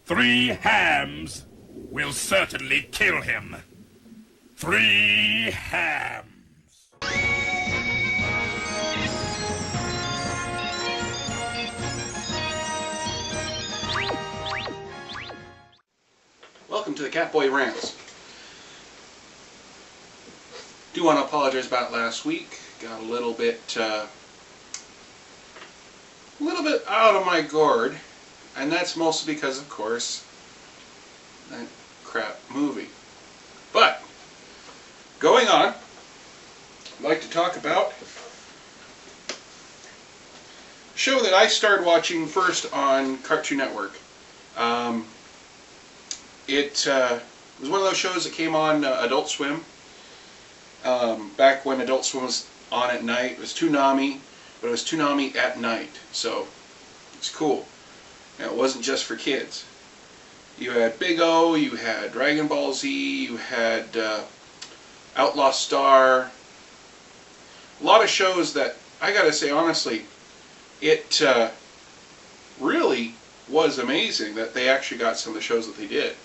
3 hams will certainly kill him. 3 hams. Welcome to the Catboy Rants. Do want to apologize about last week. Got a little bit out of my gourd, and that's mostly because, of course, that crap movie. But going on, I'd like to talk about a show that I started watching first on Cartoon Network. It was one of those shows that came on Adult Swim. Back when Adult Swim was on at night. It was Toonami, but it was Toonami at night. So it's cool. And it wasn't just for kids. You had Big O, you had Dragon Ball Z, you had Outlaw Star. A lot of shows that, I gotta say honestly, it really was amazing that they actually got some of the shows that they did.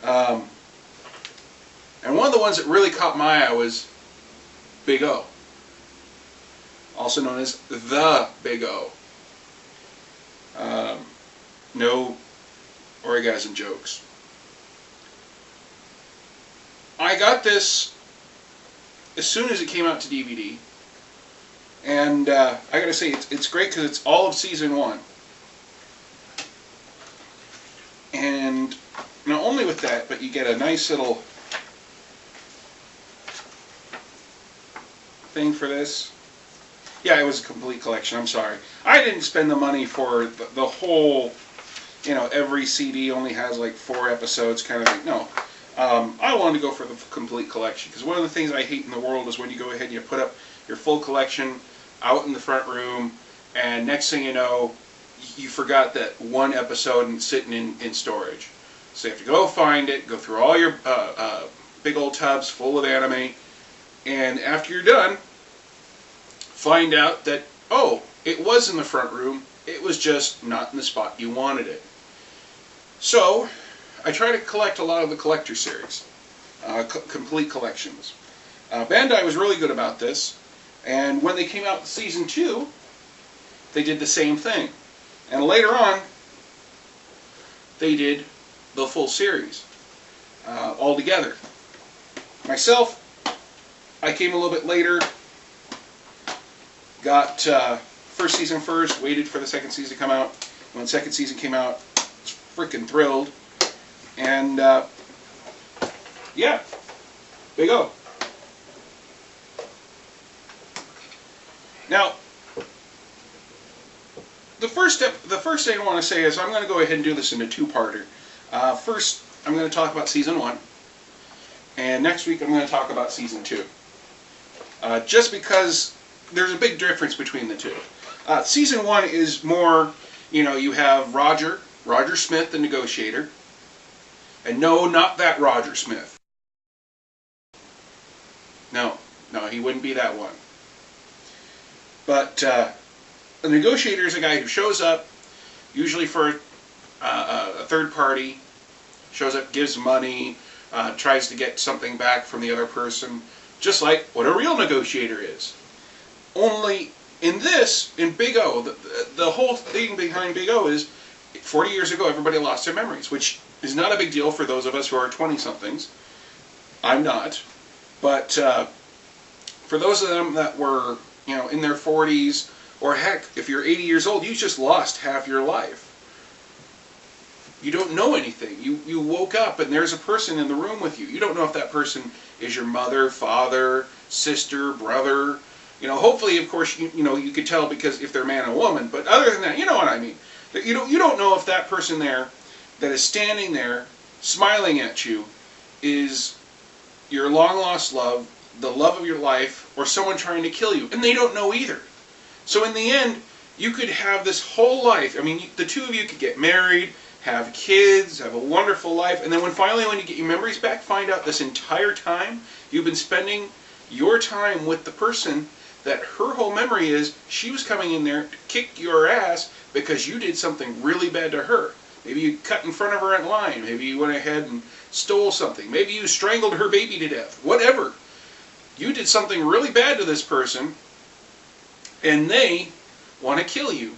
And one of the ones that really caught my eye was Big O, also known as The Big O. No orgasm jokes. I got this as soon as it came out to DVD, and I gotta say it's great because it's all of season 1. And not only with that, but you get a nice little thing for this. Yeah, it was a complete collection. I'm sorry. I didn't spend the money for the whole, every CD only has like 4 episodes kind of thing. No. I wanted to go for the complete collection, because one of the things I hate in the world is when you go ahead and you put up your full collection out in the front room, and next thing you know, you forgot that one episode and it's sitting in storage. So you have to go find it, go through all your big old tubs full of anime, and after you're done, find out that, oh, it was in the front room, it was just not in the spot you wanted it. So I try to collect a lot of the collector series, complete collections. Bandai was really good about this, and when they came out with season 2, they did the same thing. And later on, they did the full series all together. Myself, I came a little bit later, got first season first, waited for the second season to come out. When the second season came out, I was freaking thrilled. And yeah, Big O. Now, the first thing I want to say is I'm going to go ahead and do this in a 2-parter. First, I'm going to talk about season 1, and next week I'm going to talk about season 2. Just because there's a big difference between the two. Season 1 is more, you have Roger Smith, the negotiator, and no, not that Roger Smith. No, he wouldn't be that one. But the negotiator is a guy who shows up, usually for a third party, shows up, gives money, tries to get something back from the other person, just like what a real negotiator is. Only in Big O, the whole thing behind Big O is 40 years ago everybody lost their memories, which is not a big deal for those of us who are 20-somethings. I'm not. But for those of them that were, in their 40s, or heck, if you're 80 years old, you just lost half your life. You don't know anything. You woke up and there's a person in the room with you. You don't know if that person is your mother, father, sister, brother. Hopefully, of course, you could tell because if they're man and woman. But other than that, you know what I mean. You don't know if that person there that is standing there smiling at you is your long lost love, the love of your life, or someone trying to kill you, and they don't know either. So in the end, you could have this whole life. I mean, the two of you could get married, have kids, have a wonderful life, and then when you get your memories back, find out this entire time you've been spending your time with the person that her whole memory is she was coming in there to kick your ass because you did something really bad to her. Maybe you cut in front of her in line. Maybe you went ahead and stole something. Maybe you strangled her baby to death. Whatever. You did something really bad to this person, and they want to kill you.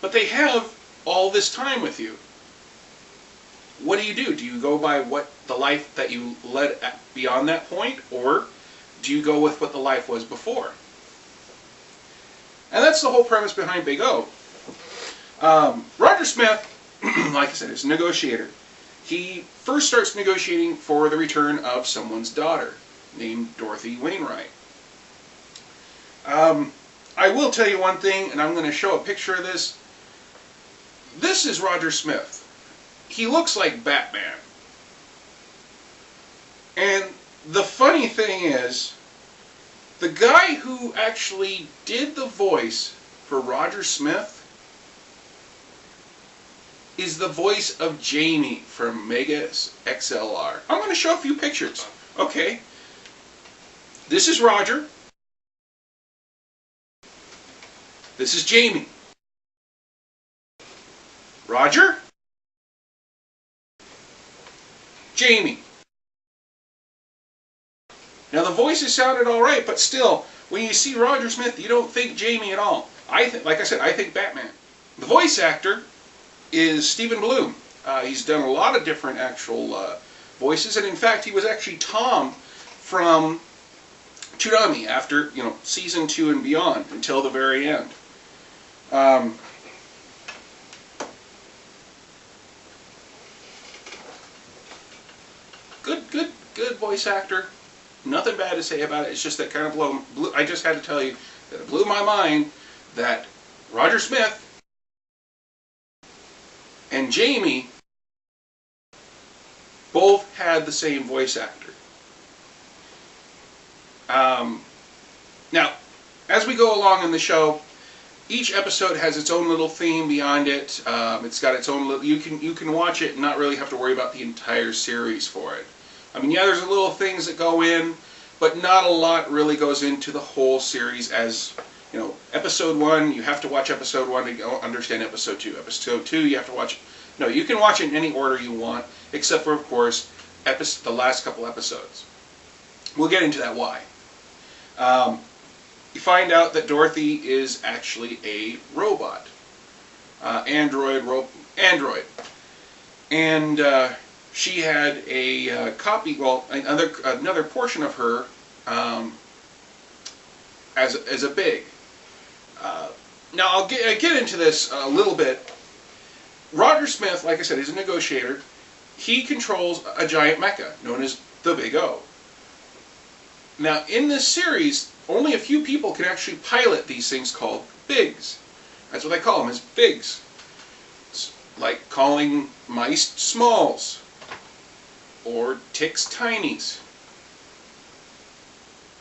But they have all this time with you. What do? Do you go by what the life that you led beyond that point, or do you go with what the life was before? And that's the whole premise behind Big O. Roger Smith, like I said, is a negotiator. He first starts negotiating for the return of someone's daughter, named Dorothy Wainwright. I will tell you one thing, and I'm going to show a picture of this. This is Roger Smith. He looks like Batman. And the funny thing is, the guy who actually did the voice for Roger Smith is the voice of Jamie from Mega XLR. I'm going to show a few pictures. Okay. This is Roger. This is Jamie. Roger. Jamie. Now the voices sounded all right, but still, when you see Roger Smith, you don't think Jamie at all. Like I said, I think Batman. The voice actor is Stephen Bloom. He's done a lot of different actual voices, and in fact, he was actually Tom from Toonami after season 2 and beyond until the very end. Good voice actor. Nothing bad to say about it. It's just that kind of blew. I just had to tell you that it blew my mind that Roger Smith and Jamie both had the same voice actor. Now, as we go along in the show, each episode has its own little theme beyond it. It's got its own little. You can watch it and not really have to worry about the entire series for it. I mean, yeah, there's little things that go in, but not a lot really goes into the whole series. As episode 1, you have to watch episode 1 to understand episode 2. Episode 2, you have to watch. No, you can watch it in any order you want, except for, of course, the last couple episodes. We'll get into that why. You find out that Dorothy is actually a robot, android, and she had a copy, another portion of her as a big. Now I'll get into this a little bit. Roger Smith, like I said, is a negotiator. He controls a giant mecha known as the Big O. Now, in this series, only a few people can actually pilot these things called bigs. That's what they call them, is bigs. It's like calling mice smalls or ticks tinies.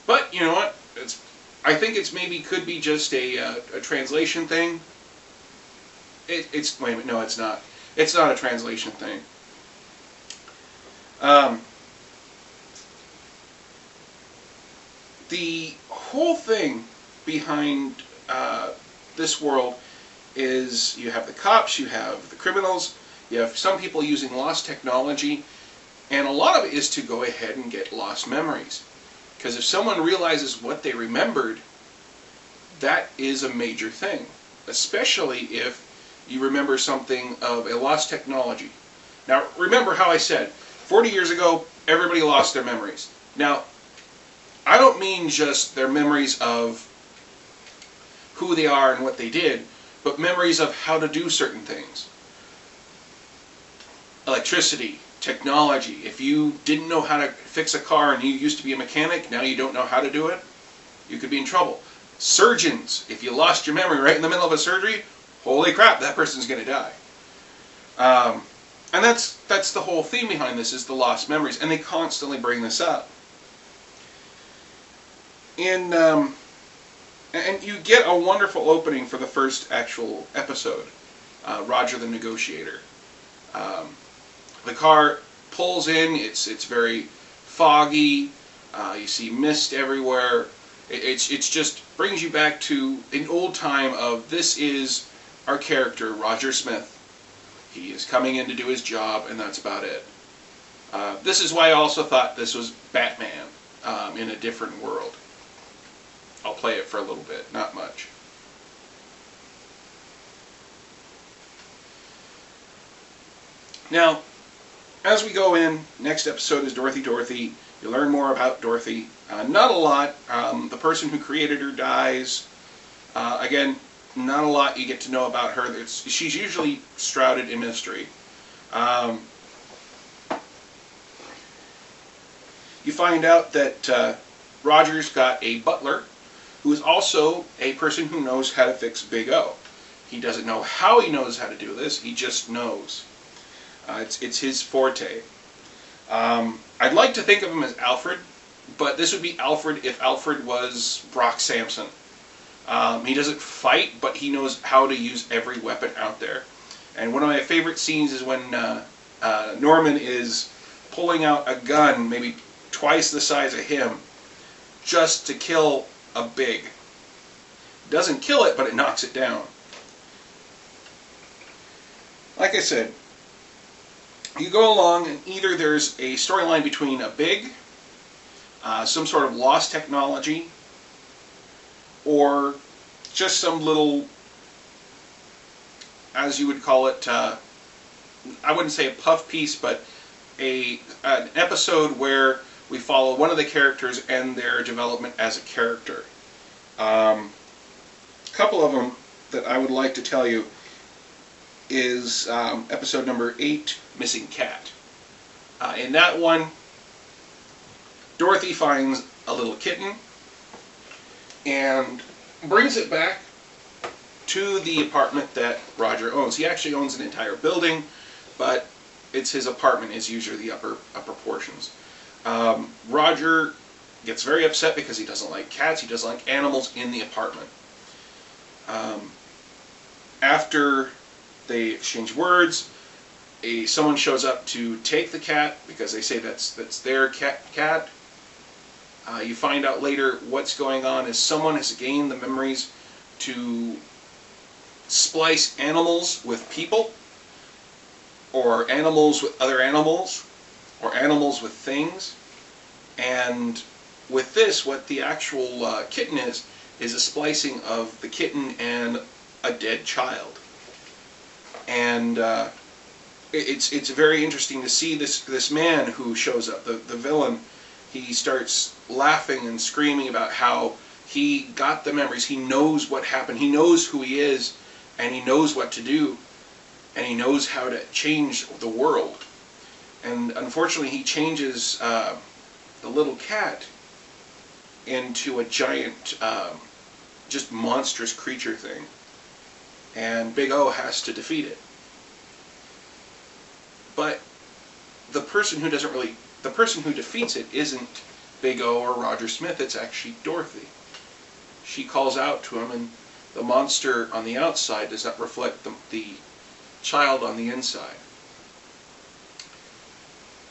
But you know what? I think it's could be just a translation thing. Wait a minute, no, it's not. It's not a translation thing. The whole thing behind this world is you have the cops, you have the criminals, you have some people using lost technology, and a lot of it is to go ahead and get lost memories. Because if someone realizes what they remembered, that is a major thing. Especially if you remember something of a lost technology. Now, remember how I said, 40 years ago, everybody lost their memories. Now, I don't mean just their memories of who they are and what they did, but memories of how to do certain things. Electricity, technology. If you didn't know how to fix a car and you used to be a mechanic, now you don't know how to do it, you could be in trouble. Surgeons, if you lost your memory right in the middle of a surgery, holy crap, that person's going to die. And that's the whole theme behind this, is the lost memories, and they constantly bring this up. And you get a wonderful opening for the first actual episode, Roger the Negotiator. The car pulls in, it's very foggy, you see mist everywhere. It's just brings you back to an old time of, this is our character, Roger Smith. He is coming in to do his job, and that's about it. This is why I also thought this was Batman in a different world. I'll play it for a little bit, not much. Now, as we go in, next episode is Dorothy. You learn more about Dorothy. Not a lot. The person who created her dies. Again, not a lot you get to know about her. She's usually shrouded in mystery. You find out that Roger's got a butler who is also a person who knows how to fix Big O. He doesn't know how he knows how to do this, he just knows. It's his forte. I'd like to think of him as Alfred, but this would be Alfred if Alfred was Brock Samson. He doesn't fight, but he knows how to use every weapon out there. And one of my favorite scenes is when Norman is pulling out a gun, maybe twice the size of him, just to kill a Big. Doesn't kill it, but it knocks it down. Like I said, you go along and either there's a storyline between a Big, some sort of lost technology, or just some little, as you would call it, I wouldn't say a puff piece, but an episode where we follow one of the characters and their development as a character. A couple of them that I would like to tell you is episode number 8, Missing Cat. In that one, Dorothy finds a little kitten and brings it back to the apartment that Roger owns. He actually owns an entire building, but it's his apartment is usually the upper portions. Roger gets very upset because he doesn't like cats, he doesn't like animals in the apartment. After they exchange words, someone shows up to take the cat because they say that's their cat. You find out later what's going on is someone has gained the memories to splice animals with people, or animals with other animals, or animals with things. And with this, what the actual kitten is a splicing of the kitten and a dead child. And it's very interesting to see this man who shows up, the villain. He starts laughing and screaming about how he got the memories, he knows what happened, he knows who he is, and he knows what to do, and he knows how to change the world. And unfortunately he changes the little cat into a giant, just monstrous creature thing. And Big O has to defeat it. But the person who defeats it isn't Big O or Roger Smith, it's actually Dorothy. She calls out to him, and the monster on the outside does not reflect the child on the inside.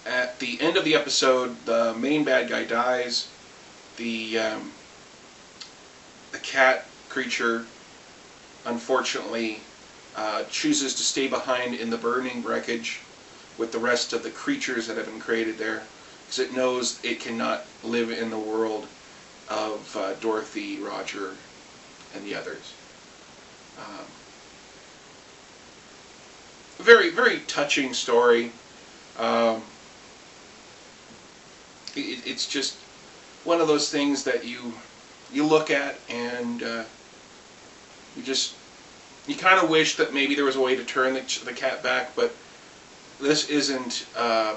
At the end of the episode, the main bad guy dies. The cat creature, unfortunately, chooses to stay behind in the burning wreckage with the rest of the creatures that have been created there, because it knows it cannot live in the world of Dorothy, Roger, and the others. Very, very touching story. It's just one of those things that you look at and you kind of wish that maybe there was a way to turn the cat back, but this isn't a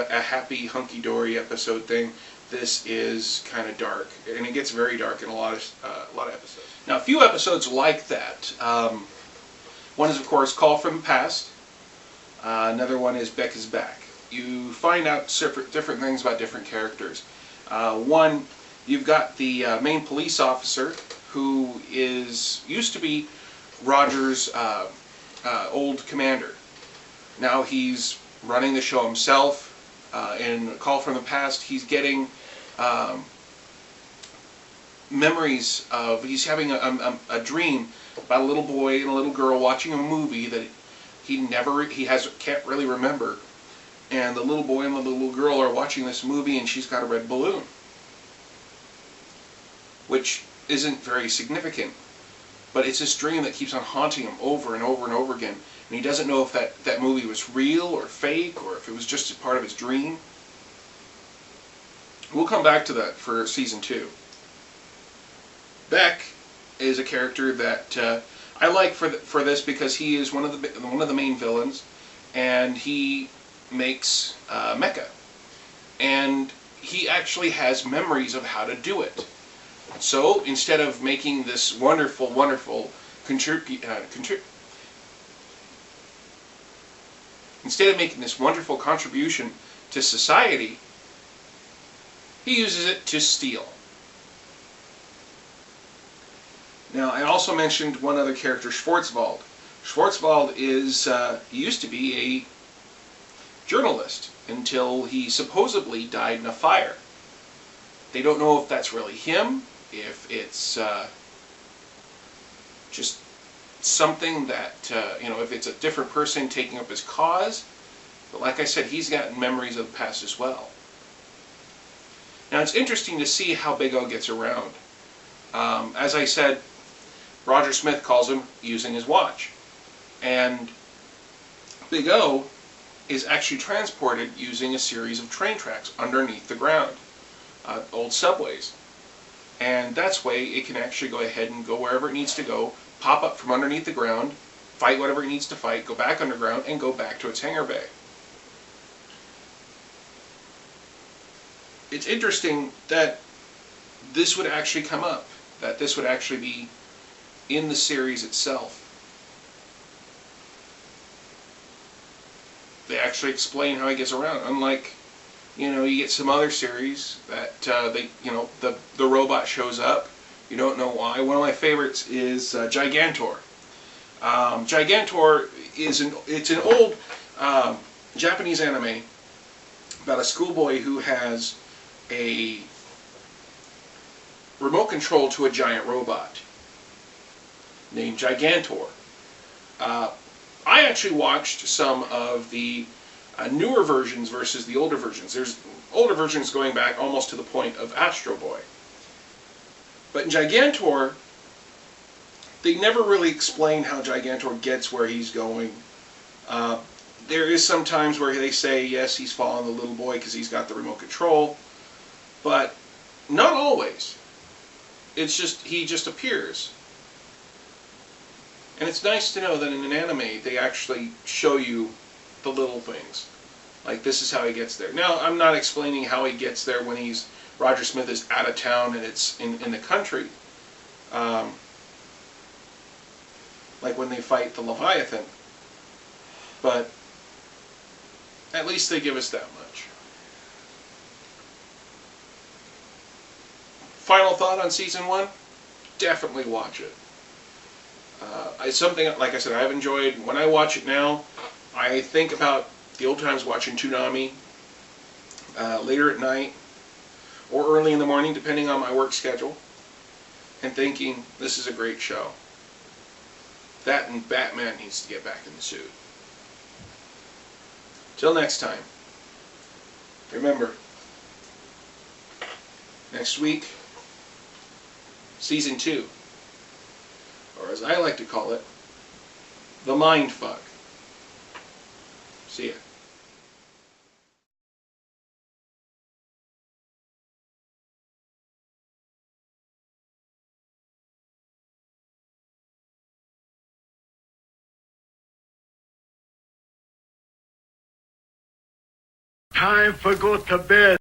happy hunky-dory episode thing. This is kind of dark, and it gets very dark in a lot of episodes. Now, a few episodes like that. One is, of course, Call from the Past. Another one is Beck is Back. You find out different things about different characters. One, you've got the main police officer who used to be Roger's old commander. Now he's running the show himself. In Call from the Past, he's getting memories of, he's having a dream about a little boy and a little girl watching a movie that can't really remember. And the little boy and the little girl are watching this movie, and she's got a red balloon, which isn't very significant, but it's this dream that keeps on haunting him over and over and over again, and he doesn't know if that movie was real or fake, or if it was just a part of his dream. We'll come back to that for season 2. Beck is a character that I like for this because he is one of the main villains, and he makes mecha, and he actually has memories of how to do it. So instead of making this wonderful contribution to society, he uses it to steal. Now, I also mentioned one other character, Schwarzwald. Schwarzwald used to be a journalist until he supposedly died in a fire. They don't know if that's really him, if it's just something that, if it's a different person taking up his cause. But like I said, he's got memories of the past as well. Now, it's interesting to see how Big O gets around. As I said, Roger Smith calls him using his watch. And Big O is actually transported using a series of train tracks underneath the ground, old subways. And that's way it can actually go ahead and go wherever it needs to go, pop up from underneath the ground, fight whatever it needs to fight, go back underground, and go back to its hangar bay. It's interesting that this would actually come up, that this would actually be in the series itself. They actually explain how he gets around, unlike, you get some other series that the robot shows up, you don't know why. One of my favorites is Gigantor. Gigantor is an old Japanese anime about a schoolboy who has a remote control to a giant robot named Gigantor. I actually watched some of the newer versions versus the older versions. There's older versions going back almost to the point of Astro Boy. But in Gigantor, they never really explain how Gigantor gets where he's going. There is some times where they say, yes, he's following the little boy because he's got the remote control, but not always. It's just, he just appears. And it's nice to know that in an anime, they actually show you the little things. Like, this is how he gets there. Now, I'm not explaining how he gets there when Roger Smith is out of town and it's in the country. Like when they fight the Leviathan. But at least they give us that much. Final thought on season 1? Definitely watch it. It's something, like I said, I've enjoyed. When I watch it now, I think about the old times watching Toonami later at night or early in the morning, depending on my work schedule, and thinking, this is a great show. That and Batman needs to get back in the suit. Till next time, remember, next week, season 2. Or as I like to call it, the mind fuck. See ya. Time for go to bed.